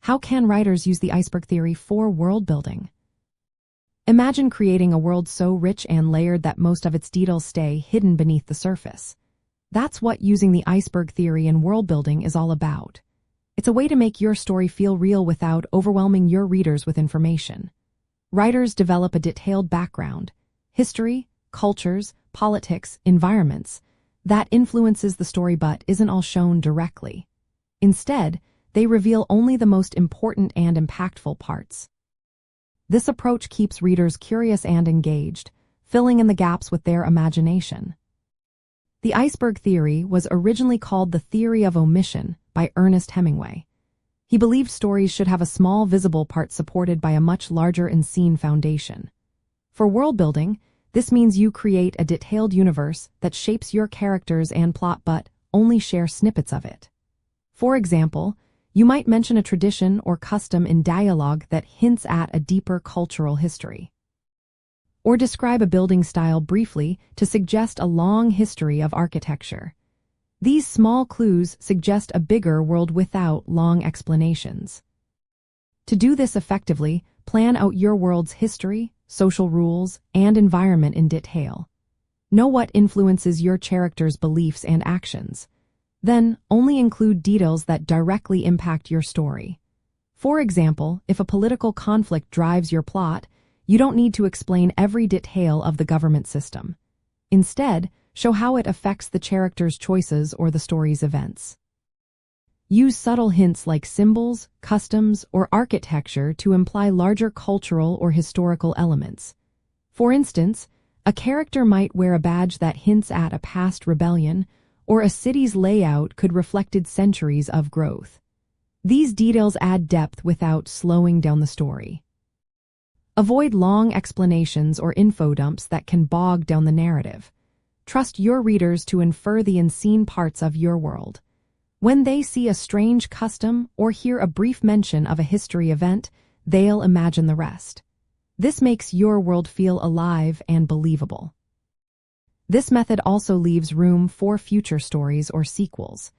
How can writers use the iceberg theory for world building? Imagine creating a world so rich and layered that most of its details stay hidden beneath the surface. That's what using the iceberg theory in world building is all about. It's a way to make your story feel real without overwhelming your readers with information. Writers develop a detailed background, history, cultures, politics, environments, that influences the story but isn't all shown directly. Instead, they reveal only the most important and impactful parts. This approach keeps readers curious and engaged, filling in the gaps with their imagination. The iceberg theory was originally called the theory of omission by Ernest Hemingway. He believed stories should have a small visible part supported by a much larger unseen foundation. For world building, this means you create a detailed universe that shapes your characters and plot but only share snippets of it. For example, you might mention a tradition or custom in dialogue that hints at a deeper cultural history. Or describe a building style briefly to suggest a long history of architecture. These small clues suggest a bigger world without long explanations. To do this effectively, plan out your world's history, social rules, and environment in detail. Know what influences your characters' beliefs and actions. Then, only include details that directly impact your story. For example, if a political conflict drives your plot, you don't need to explain every detail of the government system. Instead, show how it affects the character's choices or the story's events. Use subtle hints like symbols, customs, or architecture to imply larger cultural or historical elements. For instance, a character might wear a badge that hints at a past rebellion, or a city's layout could reflect centuries of growth. These details add depth without slowing down the story. Avoid long explanations or info dumps that can bog down the narrative. Trust your readers to infer the unseen parts of your world. When they see a strange custom or hear a brief mention of a history event, they'll imagine the rest. This makes your world feel alive and believable. This method also leaves room for future stories or sequels.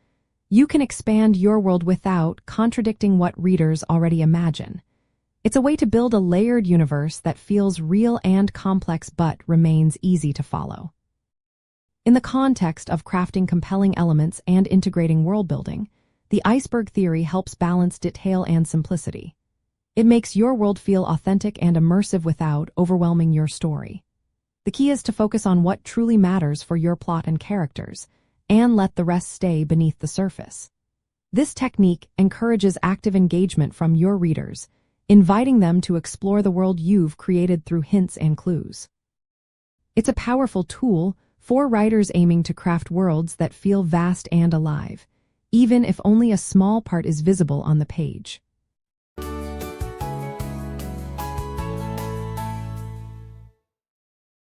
You can expand your world without contradicting what readers already imagine. It's a way to build a layered universe that feels real and complex but remains easy to follow. In the context of crafting compelling elements and integrating world building, the iceberg theory helps balance detail and simplicity. It makes your world feel authentic and immersive without overwhelming your story. The key is to focus on what truly matters for your plot and characters, and let the rest stay beneath the surface. This technique encourages active engagement from your readers, inviting them to explore the world you've created through hints and clues. It's a powerful tool for writers aiming to craft worlds that feel vast and alive, even if only a small part is visible on the page.